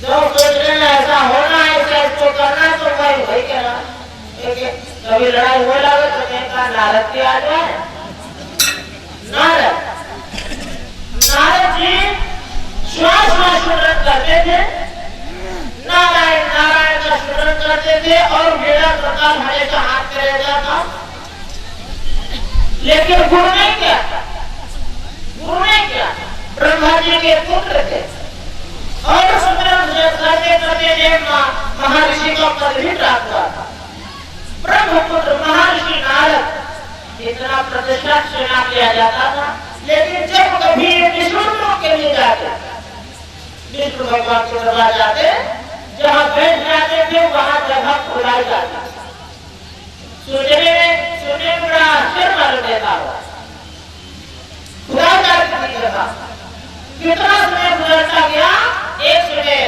लोग सोच रहे हैं ऐसा होना है, ऐसा इसको करना, तो वही कह रहा है। कभी लड़ाई हो लगे तो कहता नारद की आ जाए। नारद जी श्वास स्मरण करते थे, नारायण नारायण का स्मरण करते थे और मेरा प्रकार हमेशा हाथ में रहता था, लेकिन गुरु नहीं किया। ब्रह्मा जी के पुत्र थे और स्मरण करते करते महर्षि का पद भी प्राप्त हुआ था। ब्रह्मपुत्र महर्षि नारद इतना प्रतिष्ठा से नाम लिया जाता था, लेकिन जब कभी विष्णु के लिए जाते, विष्णु भगवान के दरबार जाते, जहाँ बैठ जाते थे वहां जगह खुलाई जाती। सोचने में बड़ा आश्चर्य मालूम देता हो, खुदा जाती जगह कितना समय गुजरता गया। एक समय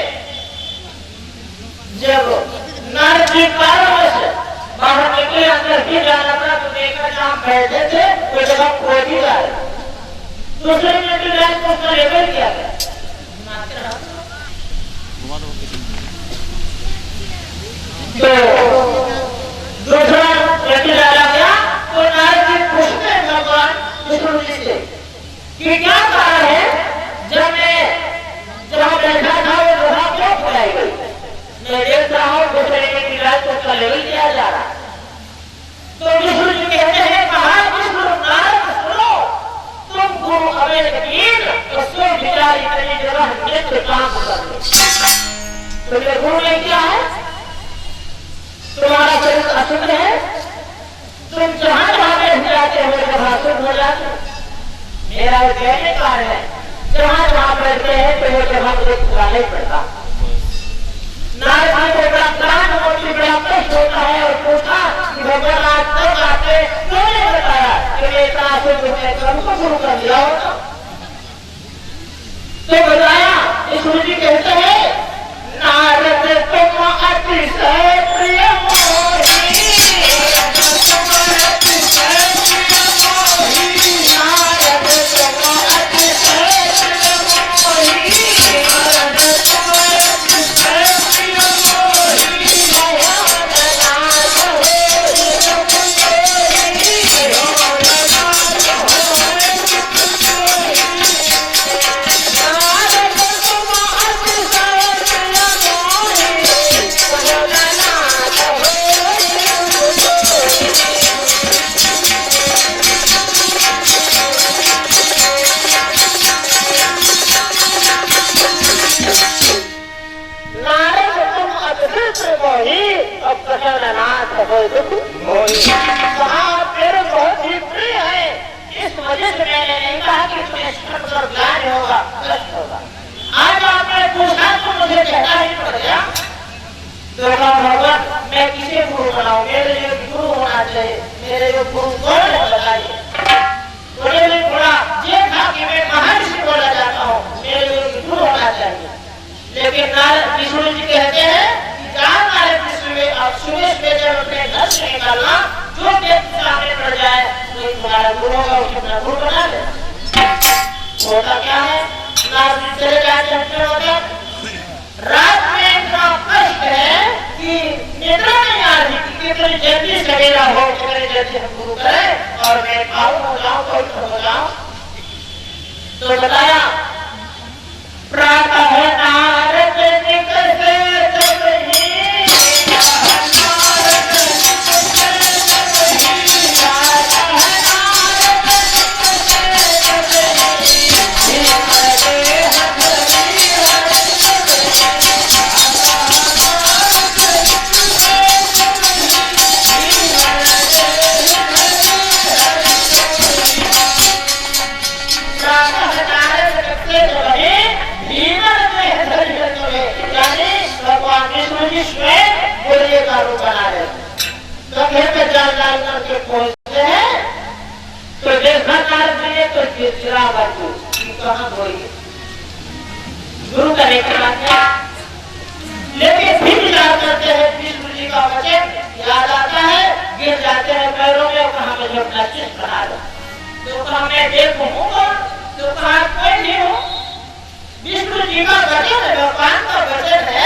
जब नारद जी बाहर निकले, अंदर भी जाना पड़ा तो देखा जहाँ बैठे थे वो जगह खोई भी जा रही। दूसरे में भी लाइन को उसका लेवल किया गया, तो दूसरा लेके डाला गया। तो नारद जी पूछते हैं भगवान विष्णु जी से कि क्या कारण है, जब मैं जहाँ बैठा था वो जगह क्यों खुलाई गई? मैं देख रहा हूँ दूसरे में भी लाइन को उसका लेवल किया जा रहा है। तो विष्णु जी कहते हैं विष्णु नारद सुनो, तुम गुरु अवेद कीन तो सो विचार इतनी जगह नित्य काम कर लो। तुम्हें गुरु ने क्या है, तुम्हारा चरित्र अशुद्ध है, तुम जहां जहां बैठ जाते हो जहां अशुद्ध हो जाते। मेरा कहने का है जहां जहां बैठते हैं तो वो जगह मुझे खुला नहीं पड़ता। नारद जी को बड़ा प्राण मोटी बड़ा कष्ट होता है और पूछा कि भगवान आज तक आते क्यों नहीं बताया कि मैं इतना अशुद्ध है, हमको गुरु कर दिया होगा। तो बताया। विष्णु जी कहते हैं नारद तुम अतिशय प्रिय मेरे बहुत ही प्रिय है, इस वजह से मैंने नहीं कहा कि तुम्हें स्मरण कर ज्ञान होगा, कष्ट होगा। आज आपने पूछा तो मुझे कहना ही पड़ गया। तो भगवान मैं किसे गुरु बनाऊं, मेरे लिए गुरु होना चाहिए, मेरे लिए गुरु कौन है बताइए। मुझे भी थोड़ा ये था कि मैं महर्षि बोला जाता हूँ, मेरे लिए गुरु होना चाहिए। लेकिन नारद विष्णु जी कहते हैं सुबह जब अपने घर से निकलना, जो व्यक्ति सामने पड़ जाए तो तुम्हारा गुरु होगा, उसे अपना गुरु बना ले। होता क्या है, नारद जी चले जाते हैं, रात में इतना कष्ट है कि निद्रा नहीं आ रही कि कितनी जल्दी सवेरा हो, कितनी जल्दी हम गुरु करें और मैं पाऊ हो जाऊं, पवित्र हो जाऊं। तो बताया प्रातः नारद निकलते करके पहुंचते हैं तो देखा नारद जी तो चिराग कहाँ बोलिए गुरु करने के बाद, लेकिन फिर विचार करते हैं विष्णु जी का वचन याद आता है, गिर जाते हैं पैरों में, कहा मुझे अपना चित्त बना दो, तो कहा मैं देखूंगा, तो कहा कोई नहीं हो। विष्णु जी का वचन है, भगवान का वचन है,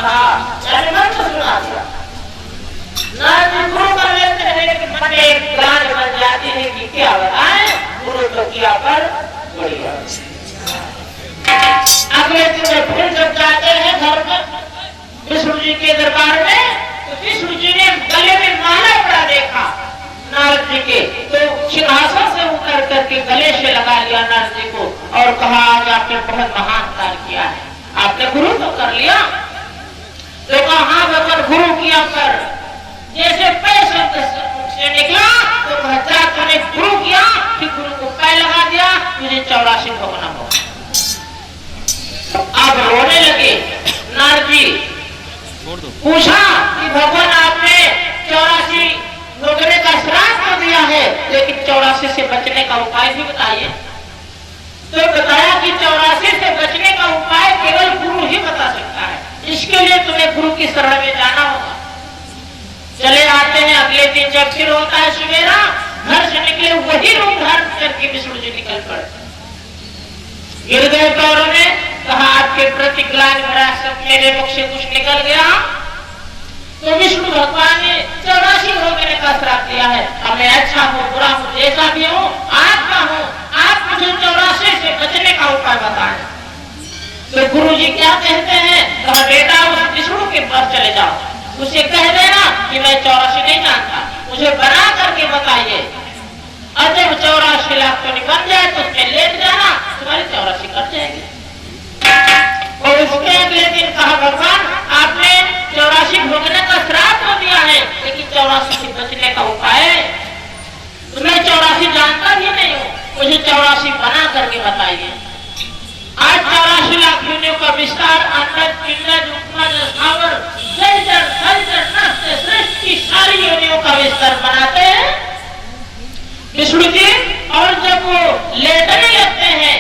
कहा, मैंने मंत्र सुना दिया। नारद जी गुरु कर लेते हैं कि मन में एक गान बन जाती है कि क्या बताएं, गुरु तो किया पर बढ़िया। अगले दिन फिर जब जाते हैं घर पर विष्णु जी के दरबार में, तो विष्णु जी ने गले में माला पड़ा देखा नारद जी के, तो सिंहासन से उतर करके गले से लगा लिया नारद जी को और कहा, आज आपने बहुत महान कार्य किया है, आपने गुरु तो कर लिया। तो कहा, हाँ भगवान गुरु किया पर जैसे पैसे से निकला तो कहता तूने गुरु किया, फिर गुरु को पैर लगा दिया, तुझे 84 भोगना होगा। अब रोने लगे। नारद जी पूछा कि भगवान आपने 84 भोगने का श्राप तो दिया है, लेकिन 84 से बचने का उपाय भी बताइए। तो बताया कि 84 से बचने का उपाय केवल गुरु ही बता सकता है, इसके लिए तुम्हें गुरु की शरण में जाना होगा। चले आते हैं। अगले दिन जब फिर होता है सवेरा, घर से निकले वही रूप धारण करके विष्णु जी निकल पड़े। गिर गए पैरों में, कहा आपके प्रति ग्लानि भरा सब मेरे मुख से कुछ निकल गया। तो विष्णु भगवान ने 84 भोगने का श्राप दिया है। अब मैं अच्छा हूँ बुरा हूँ जैसा भी हूँ आपका हूँ, आप मुझे 84 से बचने का उपाय बताएं। तो गुरु जी क्या कहते हैं, कहा बेटा उस विष्णु के पास चले जाओ, उसे कह देना कि मैं 84 नहीं जानता, मुझे बना करके बताइए, और जब 84 लाख तो निकल जाए तो उसमें लेट जाना, तुम्हारी 84 कट जाएगी। और उसके अगले दिन कहा भगवान आपने 84 भोगने का श्राप तो दिया है, लेकिन 84 से बचने का उपाय तो मैं 84 जानता भी नहीं हूँ, मुझे 84 बना करके बताइए। आज 84 लाख योनियों का विस्तार, अंडज पिंडज उपमज स्थावर जलचर थलचर नष्ट सृष्टि सारी योनियों का विस्तार बनाते हैं विष्णु जी। और जब वो लेटने लगते हैं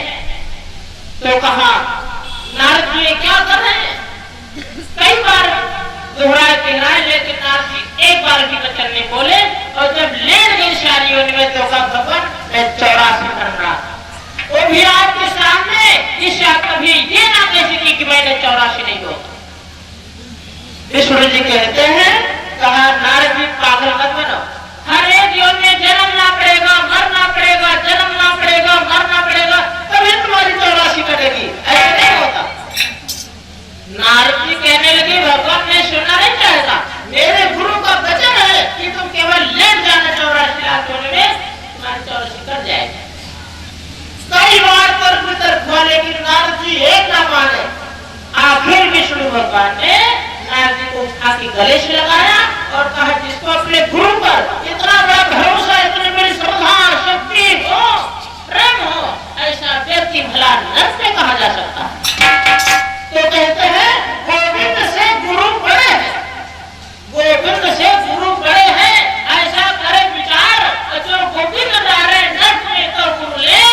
तो कहा नारद जी क्या कर रहे हैं, कई बार दोहराए तिहराए, लेकिन नारद जी एक बार भी वचन नहीं बोले। और जब लेट गई सारी योनि में तो कहा भगवान मैं 84 कर रहा, वो भी आपके सामने, जिससे आप कभी ये ना कह सके कि मैंने 84 नहीं हो। विष्णु जी कहते हैं, कहा नारद जी पागल मत बनो, हर एक योनि में जन्मना पड़ेगा मरना पड़ेगा, जन्मना पड़ेगा मरना पड़ेगा, तभी तुम्हारी 84 कटेगी, ऐसा नहीं होता। नारद जी कहने लगे भगवान मैं सुनना नहीं चाहता, मेरे गुरु का वचन है कि तुम केवल लेट जाना 84 लाख योनि में, तुम्हारी 84 कट जाएगी। कई बार तर्क हुआ, लेकिन नारद जी एक ना माने। आखिर विष्णु भगवान ने नारद जी को उठा के गले से लगाया और कहा जिसको अपने गुरु पर इतना बड़ा भरोसा, इतनी बड़ी श्रद्धा शक्ति हो, प्रेम हो, ऐसा व्यक्ति भला नृत्य कहा जा सकता है। तो कहते हैं गोविंद से गुरु बड़े हैं, गोविंद से गुरु बड़े हैं, ऐसा करे विचार, जो गोविंद नारे नृत्य में तो गुरु ले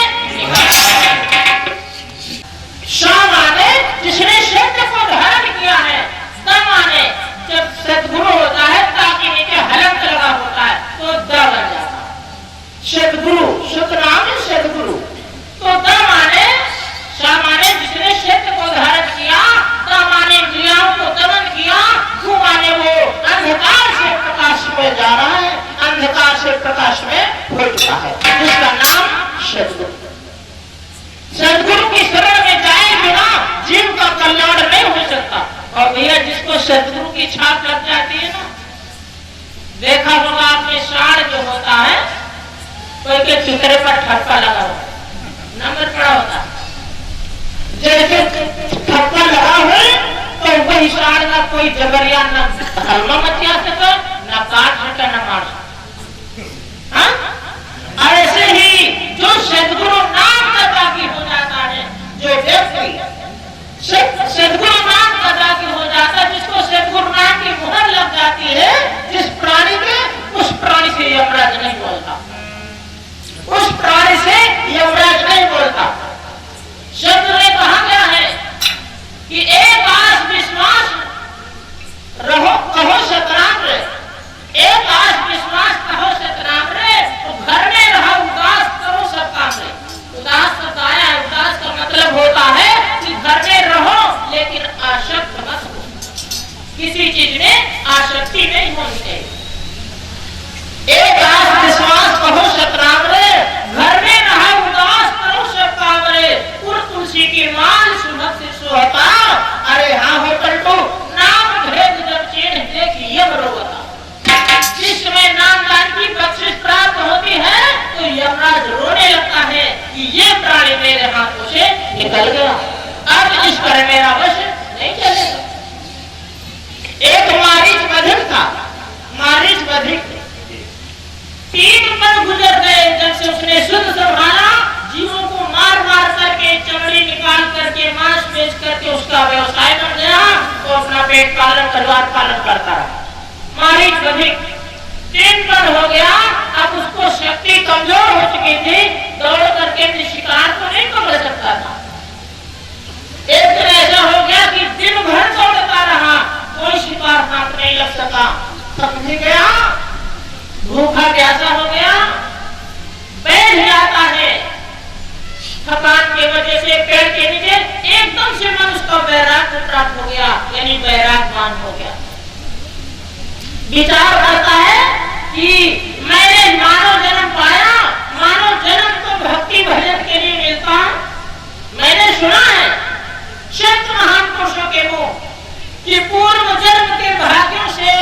माने जिसने सत्य को धारण किया है, माने जब सदगुरु होता है ताकि नीचे हलक लगा होता है तो द लग जाता है। सदगुरु सतनाम सदगुरु, तो द माने सामान्य जिसने सत्य को धारण किया, द माने क्रियाओं को दमन किया, वो माने वो अंधकार से प्रकाश में जा रहा है, अंधकार से प्रकाश में हो चुका है, जिसका नाम सदगुरु। सदगुरु की शरण में जाए बिना जीव का कल्याण नहीं हो सकता। और भैया जिसको सदगुरु की छाप लग जाती है ना, देखा होगा आपने साड़ जो होता है कोई के चित्रे पर ठप्पा लगा हुआ नंबर पड़ा होता है, जैसे ठप्पा लगा हुआ तो वही साड़ का कोई जबरिया न हलमा मचा सका, न काट सका, न मार सका। ऐसे ही जो सदगुरु नाम का दागी हो जाता है, जो व्यक्ति सदगुरु नाम का दागी हो जाता है, जिसको सदगुरु नाम की मुहर लग जाती है, जिस प्राणी के, उस प्राणी से यमराज नहीं बोलता, उस प्राणी से यमराज नहीं बोलता। शब्द में कहा गया है कि एक आस विश्वास रहो कहो सतनाम रे, एक आस विश्वास कहो सतनाम रे, तो घर में रहो उदास करो सब काम रे। उदास शब्द आया है, उदास का मतलब होता है कि घर में रहो लेकिन आसक्त मत हो। धर्मराज रोने लगता है कि ये प्राणी मेरे हाथों से निकल गया, अब इस पर मेरा वश नहीं चलेगा। एक मारीच बधिक था, मारीच बधिक 3 पल गुजर गए जब से उसने शुद्ध संभाला, जीवों को मार मार करके, चमड़ी निकाल करके, मांस बेच करके उसका व्यवसाय बन गया, वो अपना पेट पालन, परिवार पालन करता रहा। मारीच बधिक 3 पल हो गया, अब उसको शक्ति कमजोर हो चुकी थी, दौड़ करके अपने शिकार को नहीं पकड़ सकता था। एक दिन ऐसा हो गया कि दिन भर दौड़ता रहा, कोई शिकार हाथ नहीं लग सका, थक गया, भूखा प्यासा हो गया, बैठ जाता है। थकान की वजह से पेड़ के नीचे एकदम से मन उसका बैराग प्राप्त हो गया, यानी बैरागमान हो गया। विचार करता है कि मैंने मानव जन्म पाया, मानव जन्म तो भक्ति भजन के लिए मिलता है। मैंने सुना है संत महान पुरुषों के मुंह कि पूर्व जन्म के भाग्यों से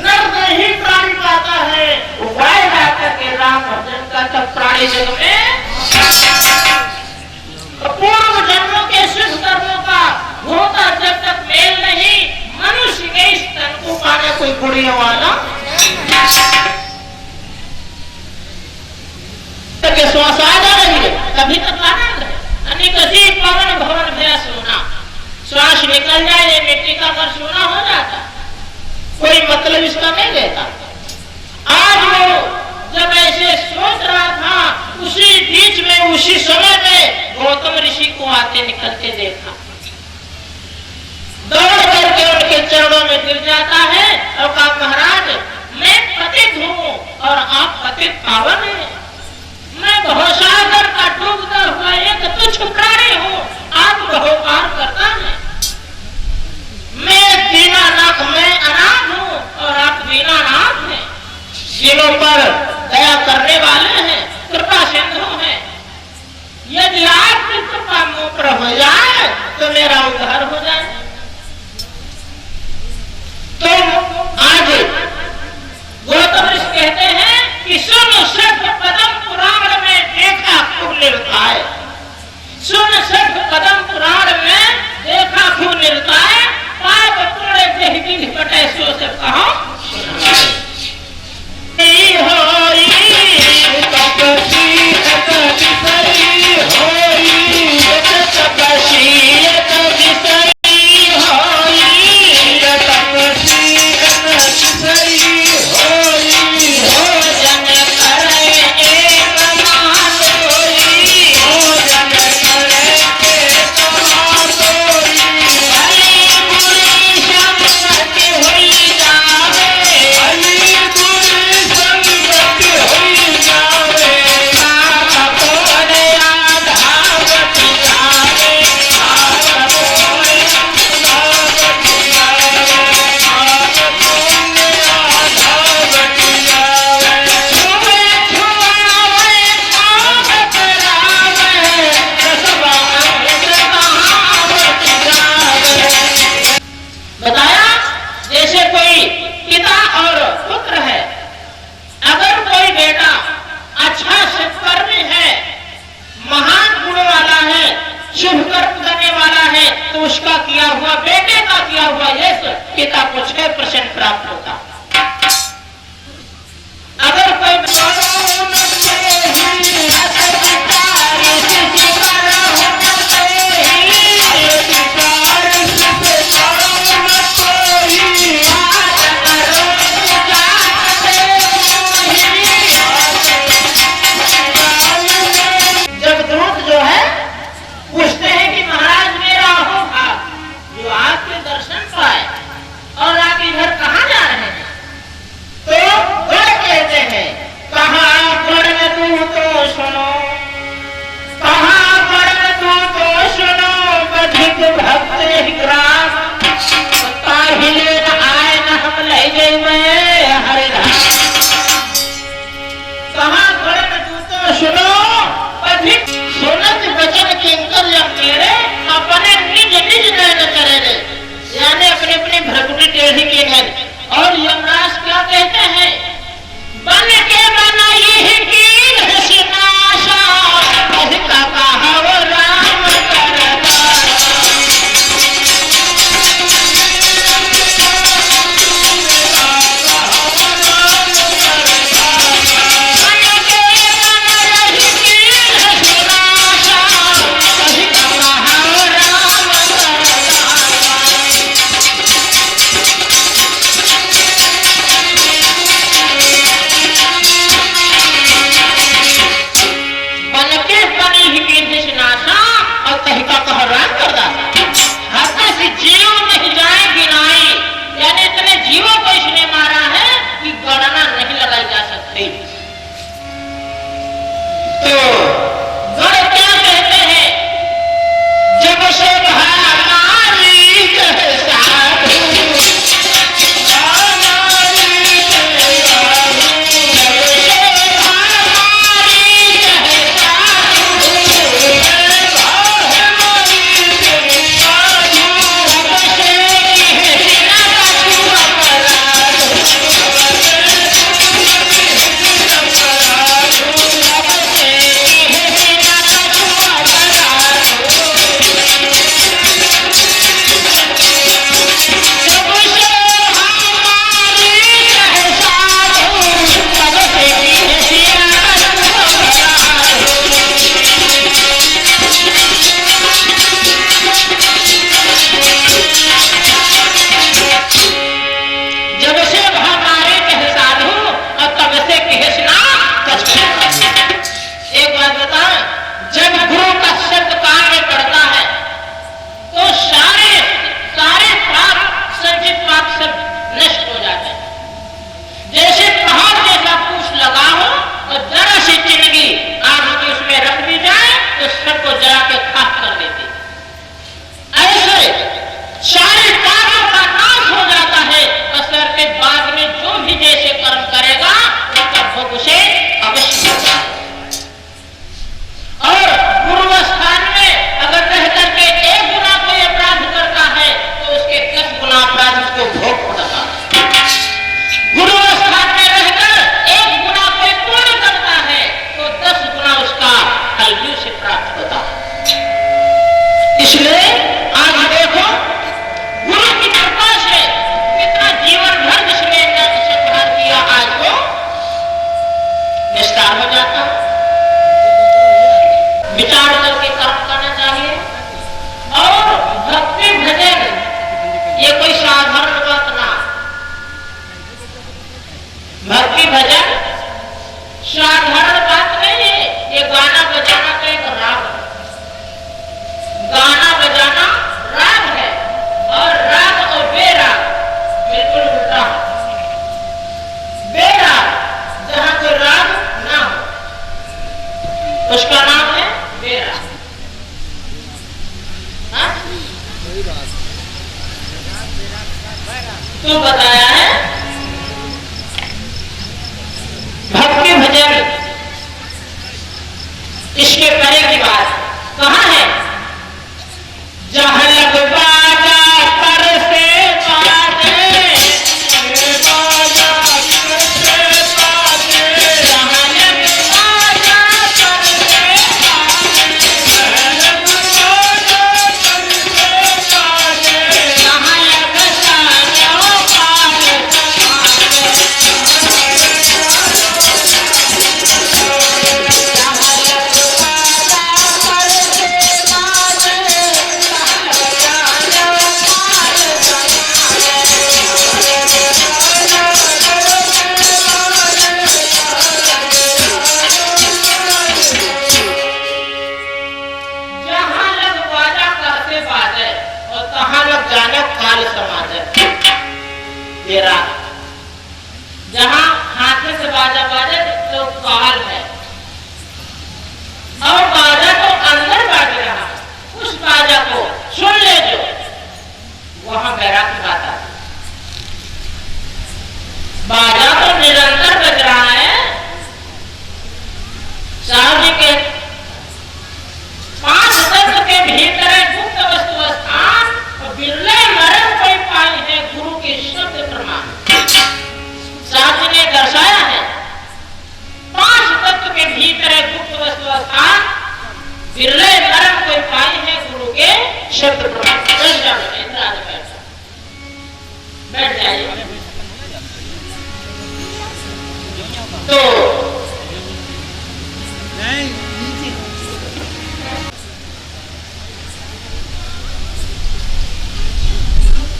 नर नहीं प्राणी पाता है, उपाय जाकर के राम भजन का तब प्राणी जन्म में पूर्व जन्मों के शुभ कर्मों का होता जब तक मेल नहीं, मनुष्य के इस तन को पाना कोई पुण्य वाला तक श्वास आ जा रही है, तभी तक आनंद है। अनेकसी पवन भवन भया सोना, श्वास निकल जाए ये मिट्टी का घर सोना हो जाता, कोई मतलब इसका नहीं रहता। आज वो जब ऐसे सोच रहा था, उसी बीच में उसी समय में गौतम ऋषि को आते निकलते देखा, दौड़ करके उनके चरणों में गिर जाता है और कहा महाराज मैं पतित हूँ और आप पतित पावन हैं, मैं भवसागर का डूबता हुआ एक तुच्छ प्राणी हूँ, आप बहुपार करता है, मैं दीनानाथ, मैं अनाथ हूँ और आप दीनानाथ हैं, जिनों पर दया करने वाले हैं, कृपा सिंधु हैं, यदि आपकी कृपा मुंह पर हो जाए तो मेरा उद्धार हो जाए। तो आज गौतम ऋषि कहते हैं कि सुन सठ कदम पुराण में देखा खूब निर्ताय, सुन सठ कदम पुराण में देखा खूब निर्ताय, पाप पुण्य देह विधि बटे सो से कहो सकती। तो गण क्या कहते हैं, जब से हमारी कहे साधु, साधारण बात नहीं है। ये गाना बजाना तो एक राग है, गाना बजाना राग है, और राग और बेराग बिल्कुल उल्टा है। बेराग जहां कोई राग ना हो उसका नाम है बेराग। तो बताया है भक्ति भजन इसके परे की बात कहां है? जहां लग बाजा पर से बाजे, बाजा पर से बाजे, जहां लग बाजा पर से बाजे, जहां लग बाजा पर से बाजे, जहां लग साजो जहां हाथ से बाजा बाजे तो काल है, और बाजा तो अंदर बाज रहा, उस बाजा को सुन ले जो, वहां बैराग की बात आती। बाजा तो निरंतर बज रहा है। साहब जी के 5 तत्व के भीतर है गुप्त वस्तु स्थान, और बिरले मरण कोई पाई है गुरु के शब्द प्रमाण। साहब जी ने दर्शाया है 5 तत्व के भीतर है गुप्त वस्तु स्थान, बिरले मरण कोई पाई है गुरु के शब्द प्रमाण। बैठ जाइए। तो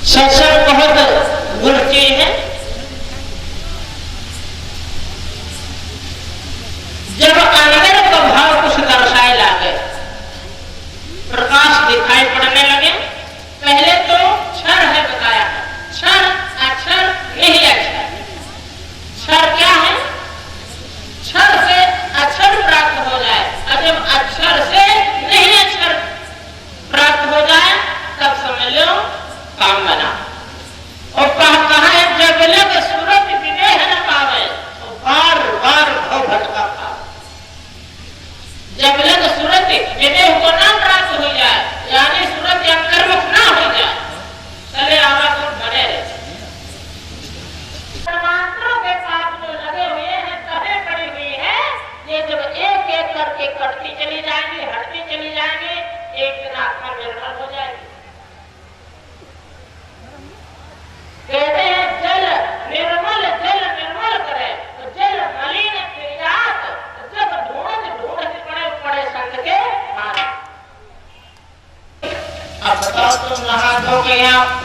सत्संग बहुत गुण चीज है। जब अंदर का भाव कुछ दर्शाए लागे, प्रकाश दिखाई पड़ने लगे। पहले तो क्षर है बताया, क्षर अक्षर नहीं अक्षर। क्षर क्या है?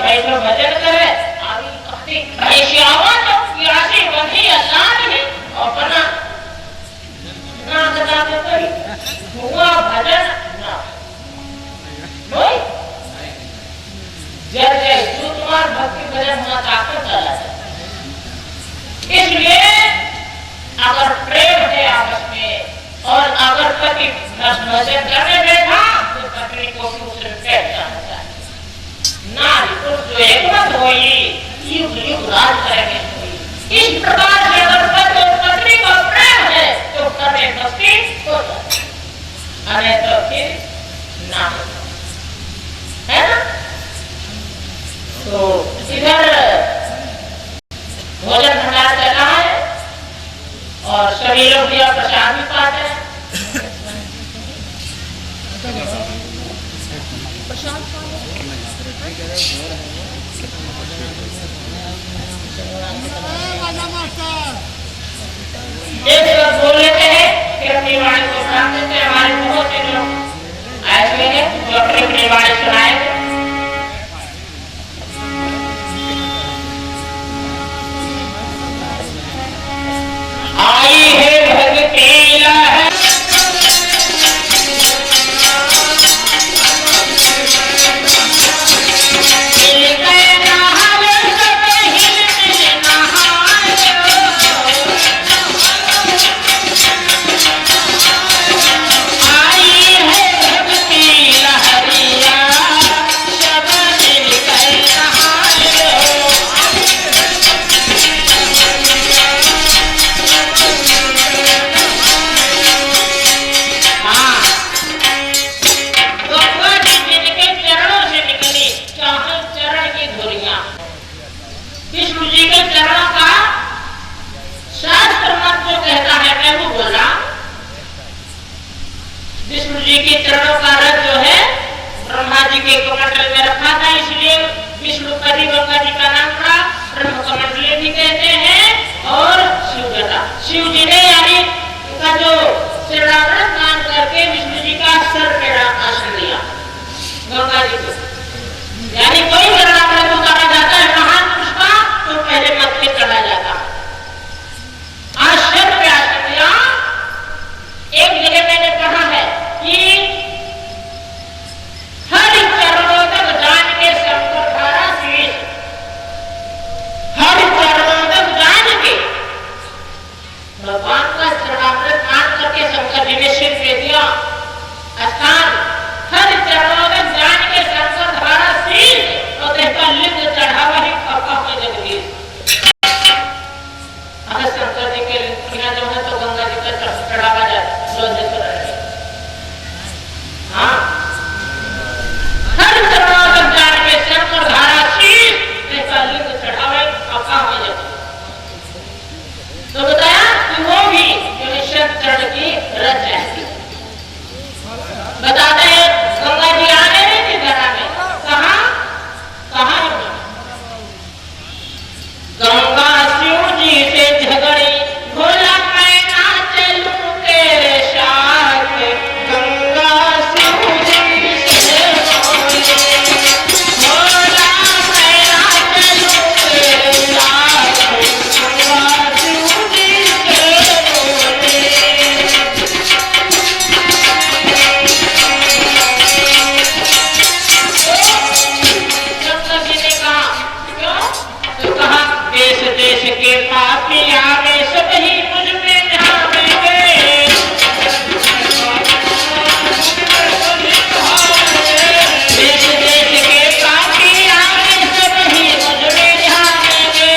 बैठो भजन करे आदि कहते ऐश्यावा तो प्यासी बंधी अल्लाह नहीं अपना ना कदा के करी हुआ भजन ना बोल जय जय जो तुम्हार भक्ति भजन हुआ ताकत चला जाए। इसलिए अगर प्रेम है आपस में और अगर पति भजन करने बैठा तो पत्नी को भी उससे पेट जाना चाहिए। नारी पुरुष जो एक मत होई युग युग राज करेंगे। इस प्रकार से अगर पति और पत्नी का प्रेम है तो करने भक्ति हो जाए अरे तो फिर ना है ना। तो इधर भोजन भंडार चला है और सभी लोग भी प्रसाद भी पाते हैं। एक बार बोल लेते हैं कि अपनी वाणी को सुना देते हैं। हमारे बहुत से लोग आए हुए हैं जो अपनी अपनी वाणी सुनाएंगे। आई है भक्ति लहर विष्णु जी के चरणों का रथ जो है ब्रह्मा जी के कमंडल में रखा था, इसलिए विष्णु पति गंगा जी का नाम पड़ा। ब्रह्म कमंडली भी कहते हैं और शिव जी ने यानी उनका जो शरणागत मान करके विष्णु जी का सर पे आसन लिया गंगा जी को। यानी कोई शरणागत उतारा जाता है महान पुरुष का तो पहले मत पे चढ़ा जाता है। आज सर पे आसन लिया। एक जगह मैंने कहा है कि हर चरणों तक जान के शंकर धारा शीश, हर चरणों तक जान के भगवान का चरणामृत मान करके शंकर जी ने सिर पे दिया स्थान। हर चरणों तक जान के शंकर धारा शीश और देखा लिंग चढ़ावा ही खपा में जगदीश। अगर शंकर जी के बिना जो है तो गंगा जी का चढ़ावा जाए हाँ। हर चरणों तक जान के शंकर धारा शीश देखा लिंग चढ़ावे खपा में जगदीश। तो बताया कि वो भी जो है चरण की रच है। बताते हैं गंगा जी आने रही थी धरा में कहा गंगा शिव जी से झगड़ी भोला मैं ना चलूं तेरे साथ। गंगा शिव जी से भोला मैं ना चलूं तेरे साथ। गंगा शिव जी से बोले शंकर जी ने कहा क्यों? तो कहा देश देश के पापी आवे सब ही मुझ में जावेंगे। देश देश के पापी आवे सब ही मुझ में जावेंगे।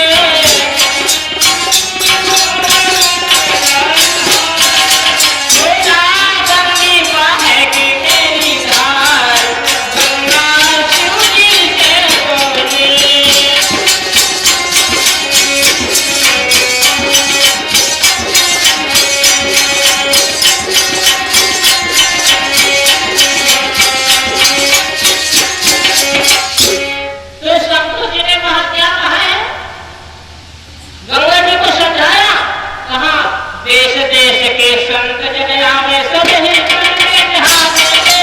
बेटा गंगी है कि मेरी धार। गंगा शिव जी से बोली तो शंकर जी ने वहां क्या कहा है? गंगा जी को समझाया कहा देश देश के संत जन आवे सब ही मन में ध्यावेंगे।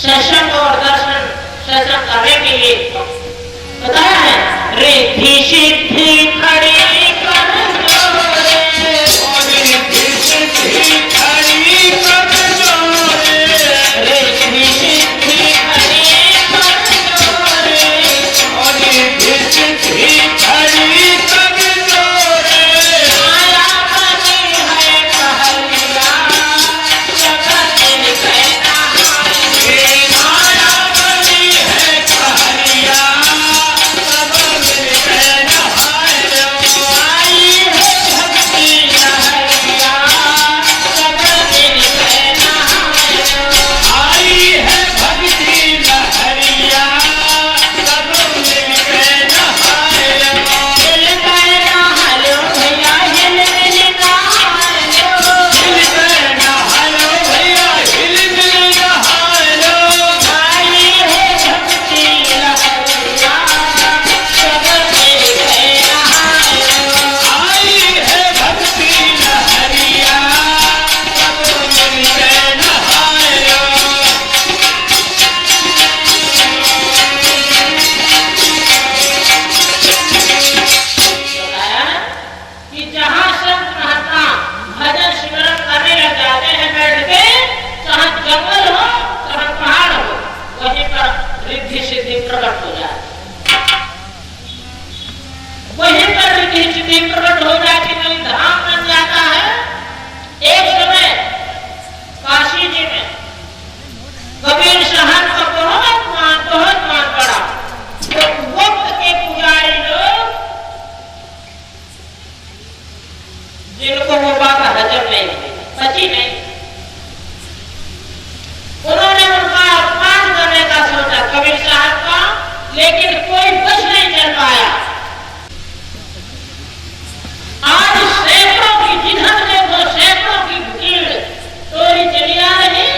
सत्संग और दर्शन सत्संग करने के लिए बताया है। रिद्धि सिद्धि खड़ी कर जोरे, रिद्धि सिद्धि खड़ी कर जोरे, रिद्धि सिद्धि खड़ी कर जोरे, रिद्धि सिद्धि खड़ी कर जोरे। माया बनी है कहलिया, जगत कहना है, माया बनी है कहलिया, प्रकट हो जाती कोई धाम बन जाता है। एक समय काशी जी में कबीर साहब का बहुत मान पड़ा। तो वक्त के पुजारी लोग, जिनको वो बात हजम नहीं पची नहीं, उन्होंने उनका अपमान करने का सोचा कबीर साहब का, लेकिन कोई बच नहीं चल पाया। आज सैकड़ों की, जिधर देखो सैकड़ों की भीड़ टोली चली आ रही,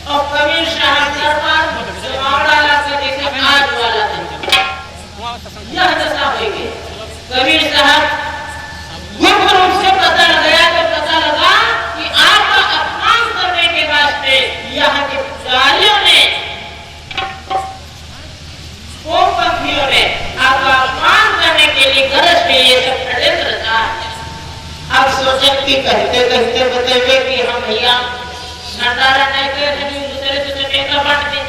और कबीर साहब दरबार डाला के देखे आज वाला दिन यह दशा हुई। कबीर साहब गुप्त रूप से पता लगाया तो पता लगा कि आपका अपमान करने के वास्ते यहाँ के पुजारियों ने, पक्षियों ने आपका अपमान करने के लिए गरज के ये सब षड्यंत्र रचा है। अब सोचन की कहते कहते बताइए कि हम भैया भंडारा नहीं कर दूसरे दूसरे का बांट दे,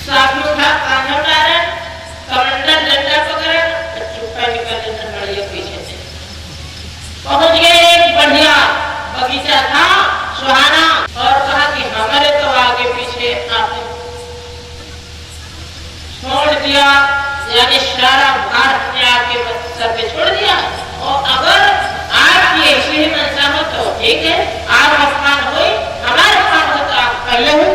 साथ उठा कान्हा उठारे, कमंडल डंडा पकड़े, चुप्पा निकल बढ़िया पीछे से पहुंच गए। एक बढ़िया बगीचा था सुहाना, और कहा कि हमारे तो आगे पीछे आपने छोड़ दिया, यानी सारा भारत ने आपके सर पे छोड़ दिया। और अगर आपकी ऐसी ही मंशा हो तो ठीक है, आप अपमान हो, हमारा अपमान हो तो आप पहले हो,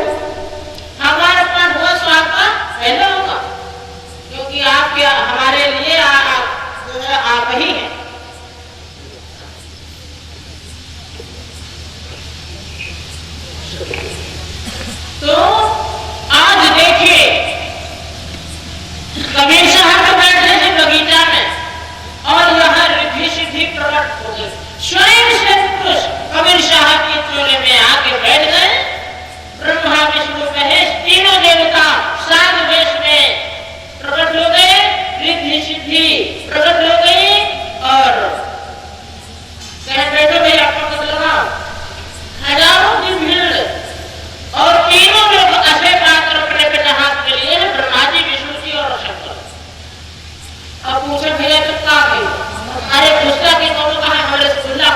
हमारा अपमान हो तो आपका पहले होगा, क्योंकि आप क्या हमारे लिए आप ही हैं। तो आज देखिए कबीर साहब बैठे थे बगीचा में, और यहाँ रिद्धि सिद्धि प्रकट हो गई। स्वयं से पुरुष कबीर साहब के चोले में आके बैठ गए। ब्रह्मा विष्णु महेश तीनों देवता सात वेश में प्रकट हो गए, रिद्धि सिद्धि प्रकट हो गई, और कहे बैठो भाई आपको पता लगाओ। हजारों की भीड़, और तीनों लोग अशे पात्र अपने पे हाथ के लिए ब्रह्मा जी, विष्णु जी और शंकर। अब पूछे भैया तो क्या गई, अरे पुस्तक के दोनों कहा हमारे रसगुल्ला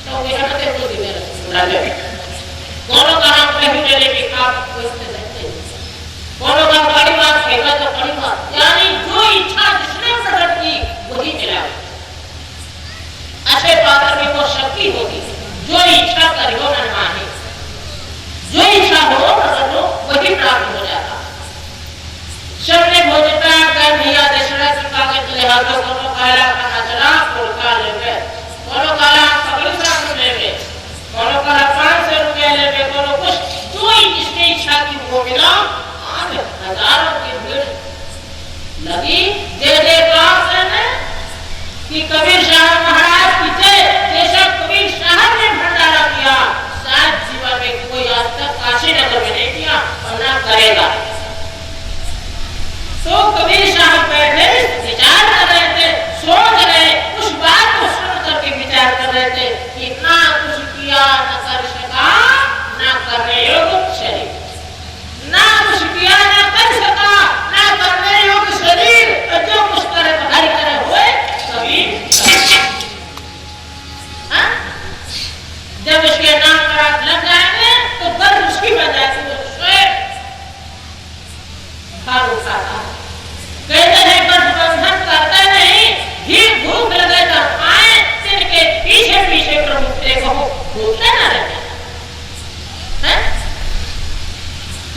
तो वे हटते हो दिए रसगुल्ला ले दोनों का नाम कहीं जलेबी खा पूछते रहते, दोनों का बड़ी बात फेंका तो बड़ी बात, यानी जो इच्छा जिसने प्रकट की वही मिला। अशे पात्र में वो शक्ति होगी, जो इच्छा करो मन माने, जो इच्छा हो प्रकट हो वही प्राप्त हो जाता। सबने भोजता कर भैया दशरथ जी कागज ले हाथों दोनों काला का चला पुरका लेंगे, दोनों काला पकड़ साथ लेंगे, दोनों काला 500 रुपया लेंगे, दोनों कुछ जो जिसकी इच्छा की वो मिला। आज हजारों की भीड़ लगी, दे दे करने कि कबीर साहब महाराज की जय। जैसा कबीर साहब ने भंडारा किया, शायद जीवन में कोई आज तक काशी नगर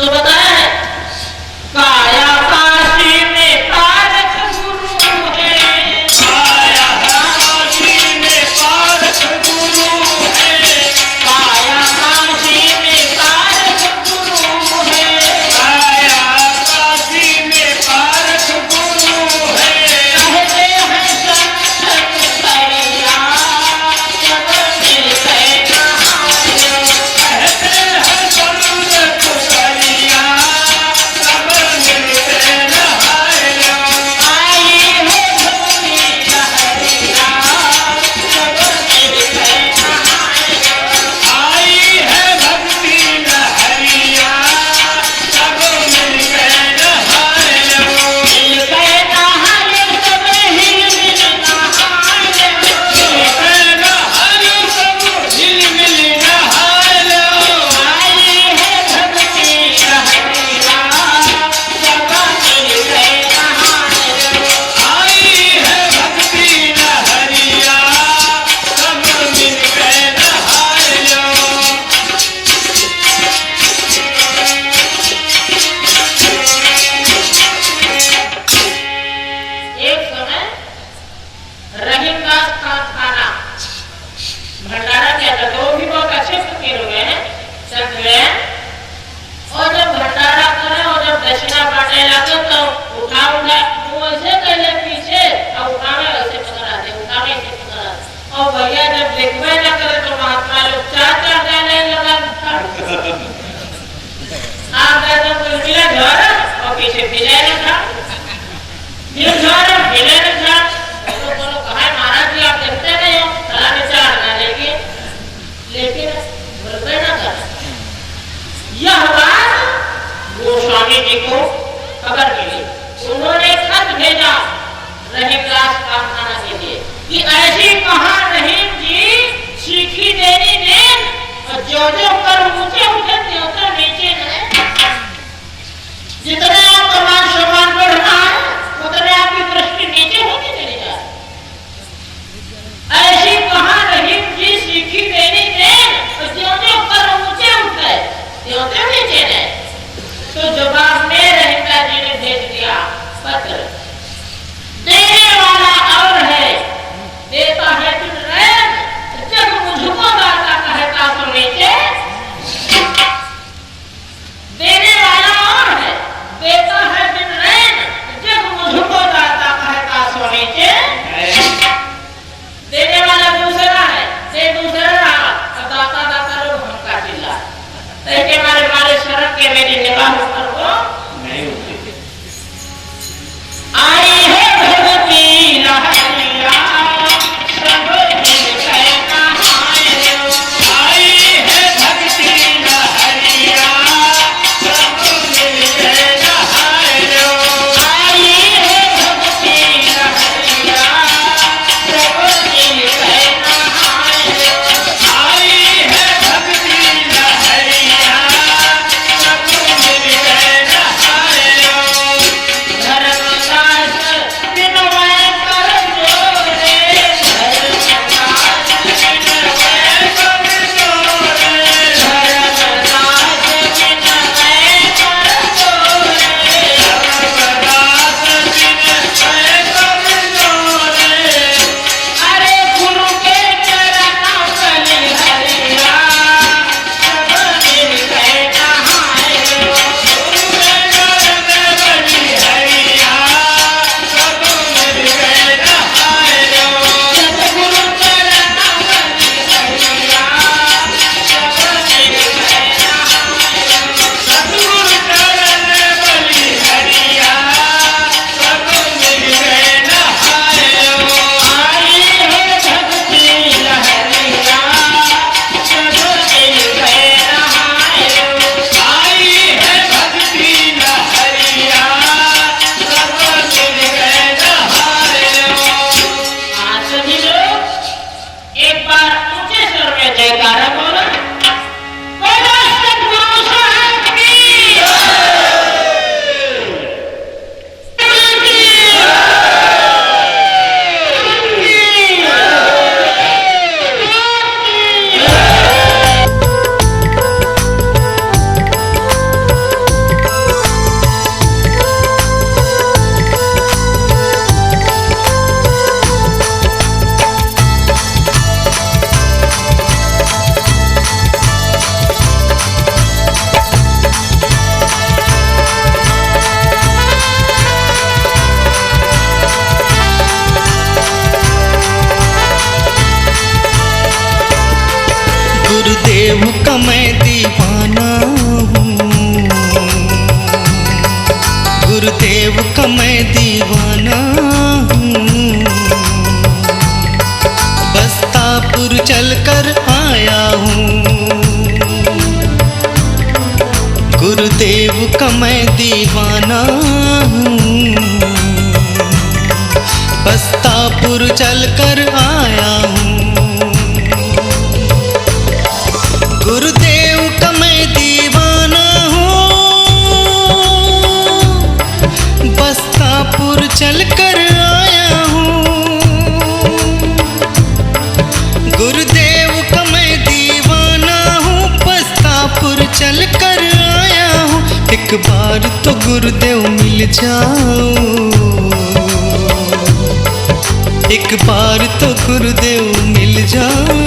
तो बताया है काया काशी में पारक गुरु है, काया काशी में पारक गुरु है, काया काशी में पारक गुरु है, काया काशी में पारक गुरु है। कहते हैं संत करिया जब मिलते नहायो, कहते हैं संत करिया सब मिलके नहायो। आई है धूली लहरिया जब मिलते नहायो, आई है भक्ति लहरिया सब मिलके नहायो। मिलते नहायो सब हिल मिल नहायो, मिलके नहायो सब झिलमिल नहायो। आई है भक्ति लहरिया जब मिलते नहायो, आई है भक्ति लहरिया सब मिलके नहायो। एक समय रहीमदास खान खाना भंडारा किया था, तो वो भी बहुत अच्छे फकीर हुए हैं संत हुए हैं। और जब भंडारा करे और जब दक्षिणा बांटने लगे तो उठा वो ऐसे कहले पीछे और उठावे ऐसे पकड़ाते, उठावे ऐसे पकड़ाते। और भैया जब देखवे न करे तो महात्मा लोग चार चार जाने लगा आगे तो कोई मिला घर और पीछे फिरे न था, फिर घर फिरे न था। बोलो कहा महाराज जी आप देखते नहीं हो सलामी चढ़ाना, लेकिन भरवे न कर। यह बात गोस्वामी जी को खबर मिली, उन्होंने खत भेजा रहीमदास खाना के लिए कि ऐसी कहा रहीम जी सीखी देनी देन और जो कर ऊंचे उठे त्यों नीचे गए। जितने आपका मान सम्मान बढ़ रहा है उतने आपकी दृष्टि नीचे होती चली जा रही। ऐसी कहा रहीम जी सीखी देनी देन और जो कर ऊंचे उठे त्यों नीचे गए। तो जवाब में रहीमदास जी ने भेज दिया पत्र, देने वाला और है देता है तुम रैन, जब मुझको दाता कहता तो नीचे। देने वाला और है देता है बिन रैन, जब मुझको दाता कहता सो नीचे। देने वाला दूसरा है, दे दूसरा रहा और दाता दाता लोग हमका चिल्ला के मारे मारे शरण के मेरी निगाह ऊपर को नहीं होती। गुरुदेव का मैं दीवाना हूँ, गुरुदेव का मैं दीवाना हूँ। बस्तापुर चलकर आया हूँ, गुरुदेव का मैं दीवाना हूँ। बस्तापुर चलकर आया हूँ, गुरुदेव का मैं दीवाना हूँ। बस्तापुर चलकर आया हूँ, गुरुदेव का मैं दीवाना हूँ। बस्तापुर चलकर आया हूँ। एक बार तो गुरुदेव मिल जाओ, एक बार तो गुरुदेव मिल जाओ।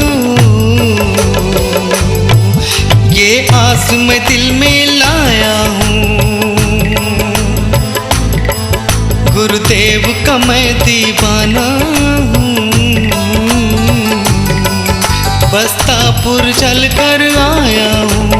ये आस मैं दिल में लाया हूँ, गुरुदेव का मैं दीवाना हूँ। बस्तापुर चलकर आया हूँ।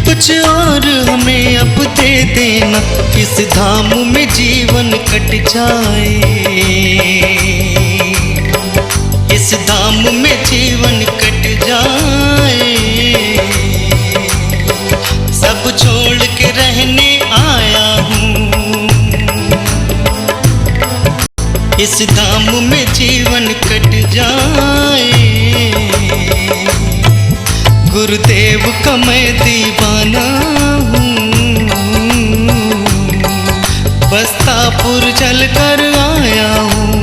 कुछ और हमें अब दे देना, इस धाम में जीवन कट जाए, इस धाम में जीवन कट जाए। सब छोड़ के रहने आया हूँ, इस धाम में जीवन कट जाए। गुरुदेव का मैं दीवाना हूँ, बस्तापुर चलकर आया हूँ।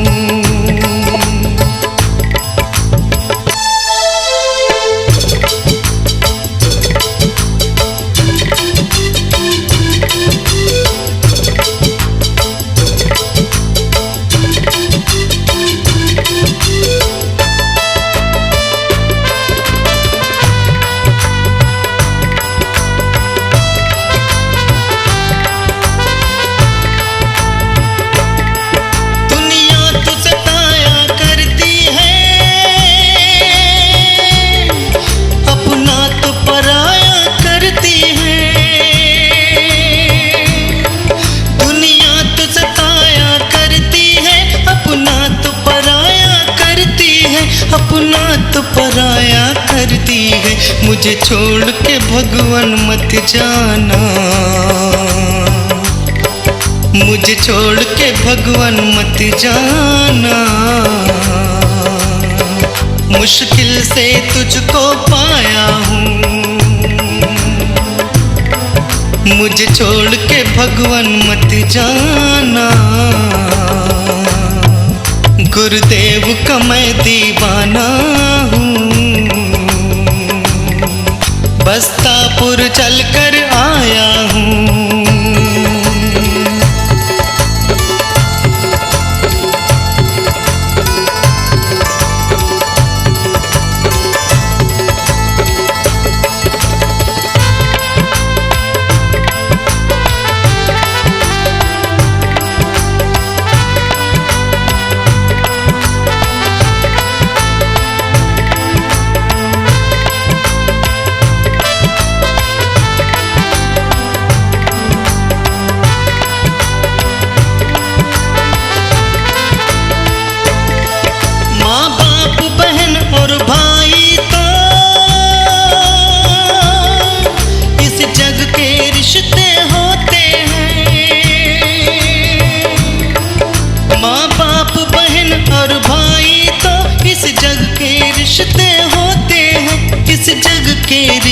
अपना तो पराया करती है, मुझे छोड़ के भगवान मत जाना, मुझे छोड़ के भगवान मत जाना। मुश्किल से तुझको पाया हूँ, मुझे छोड़ के भगवान मत जाना। गुरुदेव का मैं दीवाना हूँ, बस्तापुर चलकर आया हूँ।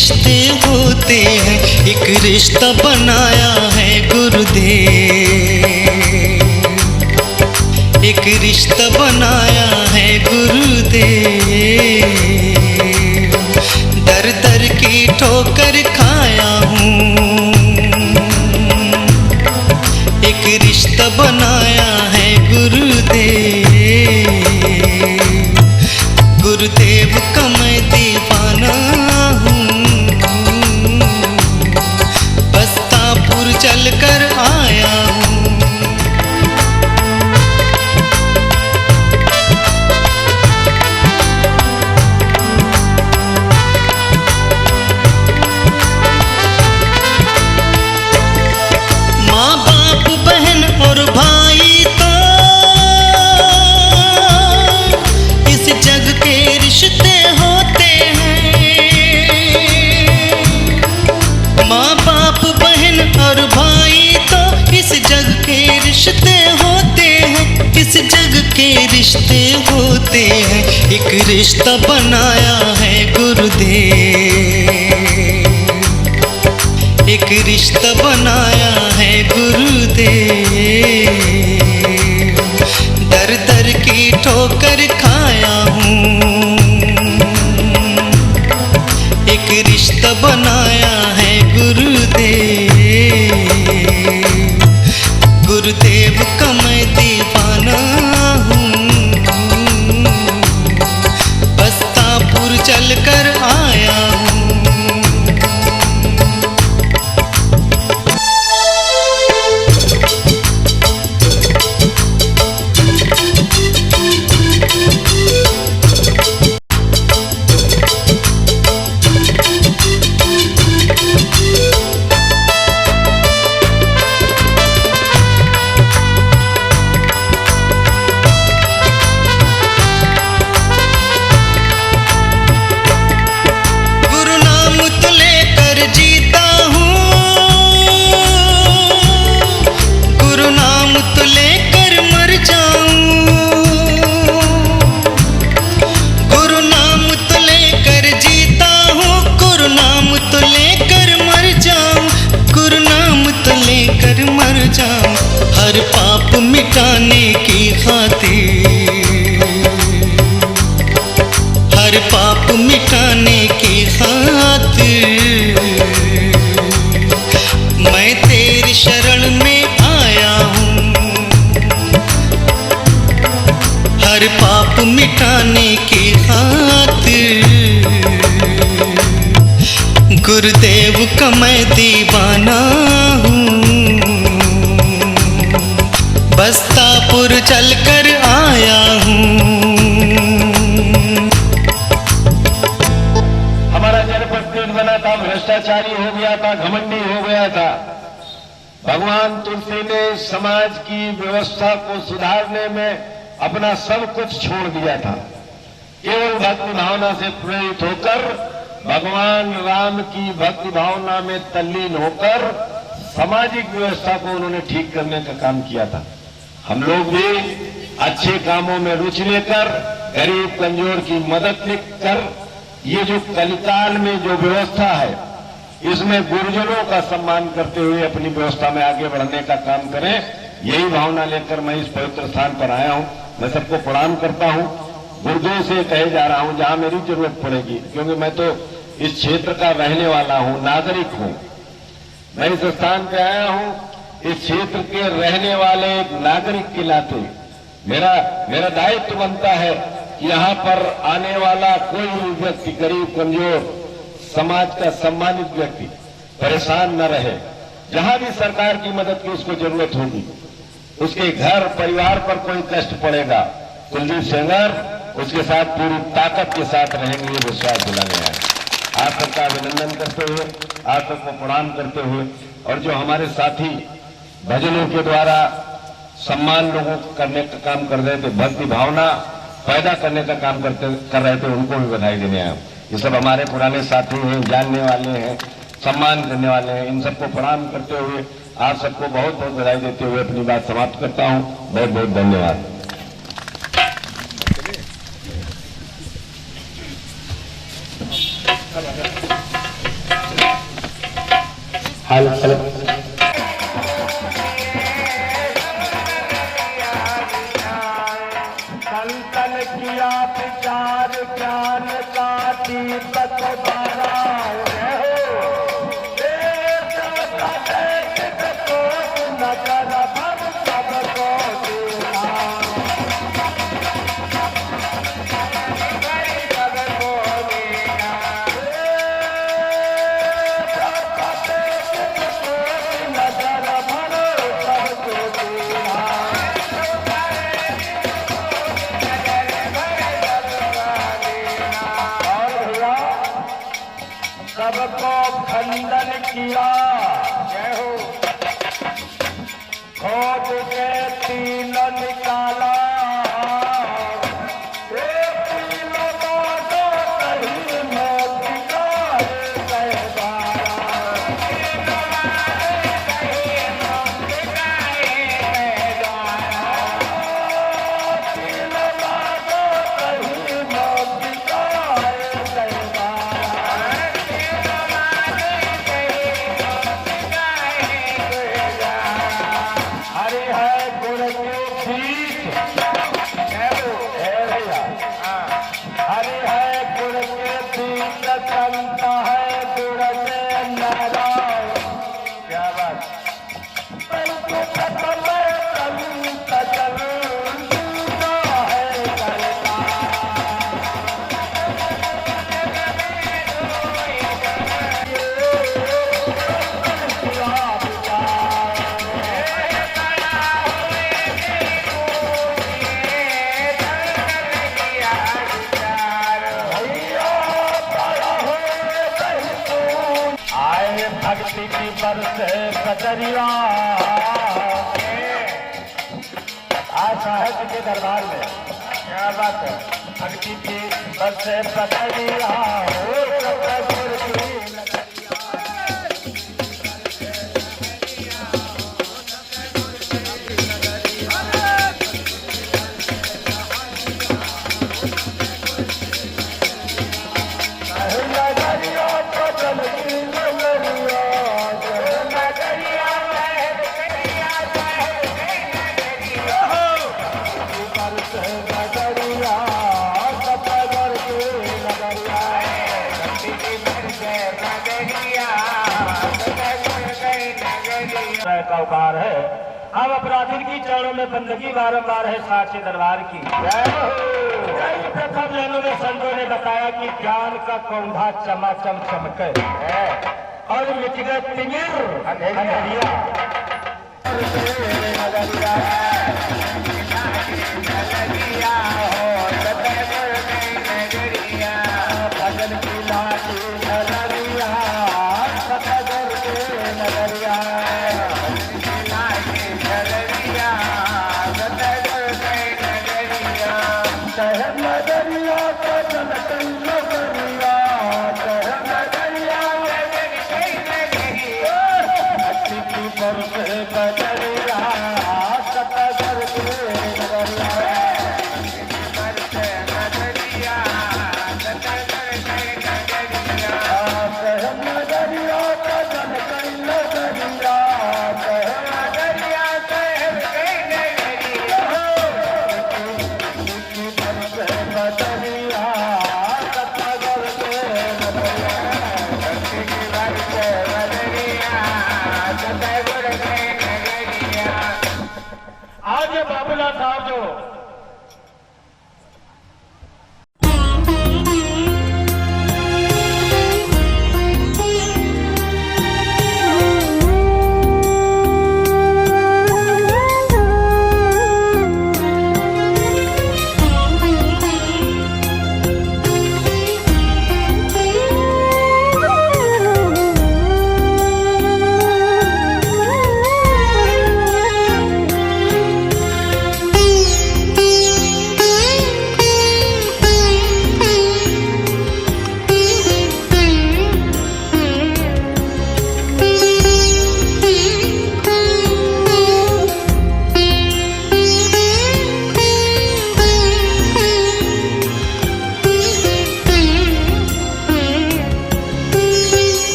रिश्ते होते हैं, एक रिश्ता बनाया है गुरुदेव, एक रिश्ता बनाया है गुरुदेव। दर दर की ठोकर खाया हूँ, एक रिश्ता बनाया है गुरुदेव। गुरुदेव का मैं दीवाना हूँ, बस्तापुर चलकर आया हूँ। माँ बाप बहन और भाई तो इस जग के रिश्ते होते हैं। माँ बाप बहन और भाई तो इस जग के रिश्ते होते हैं, इस जग के रिश्ते होते हैं। एक रिश्ता बनाया है गुरुदेव, एक रिश्ता बनाया है गुरुदेव। दर दर की ठोकर खाया हूँ, एक रिश्ता बनाया है गुरुदेव। गुरुदेव का मैं दीवाना हूँ, बस्तापुर चलकर आया हूँ। हर पाप मिटाने की खातिर, हर पाप मिटाने की खातिर मैं तेरी शरण में आया हूँ। हर पाप मिटाने की खातिर गुरुदेव का मैं दीवाना हूँ, बस्तापुर चलकर आया हूँ। हमारा जनपद दिन बना था, भ्रष्टाचारी हो गया था, घमंडी हो गया था। भगवान तुलसी ने समाज की व्यवस्था को सुधारने में अपना सब कुछ छोड़ दिया था। केवल भक्ति भावना से प्रेरित होकर, भगवान राम की भक्ति भावना में तल्लीन होकर सामाजिक व्यवस्था को उन्होंने ठीक करने का काम किया था। हम लोग भी अच्छे कामों में रुचि लेकर, गरीब कमजोर की मदद कर, ये जो कलिकाल में जो व्यवस्था है, इसमें गुरुजनों का सम्मान करते हुए अपनी व्यवस्था में आगे बढ़ने का काम करें। यही भावना लेकर मैं इस पवित्र स्थान पर आया हूं। मैं सबको प्रणाम करता हूं। गुरुजनों से कहे जा रहा हूं जहां मेरी जरूरत पड़ेगी, क्योंकि मैं तो इस क्षेत्र का रहने वाला हूं, नागरिक हूं। मैं इस स्थान पे आया हूं इस क्षेत्र के रहने वाले एक नागरिक के नाते मेरा दायित्व बनता है कि यहाँ पर आने वाला कोई भी व्यक्ति, गरीब कमजोर, समाज का सम्मानित व्यक्ति परेशान न रहे। जहां भी सरकार की मदद की उसको जरूरत होगी, उसके घर परिवार पर कोई कष्ट पड़ेगा, कुलदीप सेंगर उसके साथ पूरी ताकत के साथ रहेंगे, ये विश्वास दिलाने आए। आप सबका अभिनंदन करते हुए, आप सबको प्रणाम करते हुए, और जो हमारे साथी भजनों के द्वारा सम्मान लोगों को करने का काम कर रहे थे, भक्ति भावना पैदा करने का काम कर रहे थे, उनको भी बधाई देने आए। ये सब हमारे पुराने साथी हैं, जानने वाले हैं, सम्मान करने वाले हैं। इन सबको प्रणाम करते हुए आप सबको बहुत बहुत बधाई देते हुए अपनी बात समाप्त करता हूं। बहुत बहुत धन्यवाद। हाल चल संतन किया विचार ज्ञान का दीपक बारा नगर भर सबको सबको खंडन किया। जय हो। खोज के तीन निकाला तीनों बातों कहीं मोती का भक्ति की बरसे कचरिया आज साहित्य के दरबार में क्या बात है। भक्ति की बरसे कचरिया का उपहार है। अब अपराधी की चरणों में बंदगी बारंबार है साक्षी दरबार की। प्रथम जन्म में संतों ने बताया कि ज्ञान का कौंधा चमाचम चमके और मिट गए तिमिर अंधेरिया। भजन की लाठी नगरिया सतगुर के नगरिया शहर नगरिया का जनकन नगरिया शहर नगरिया भक्ति की बरसे बदरिया सतगुर के नगरिया शहर नगरिया का जनकन नगरिया शहर नगरिया आज बाबूलाल साहब जो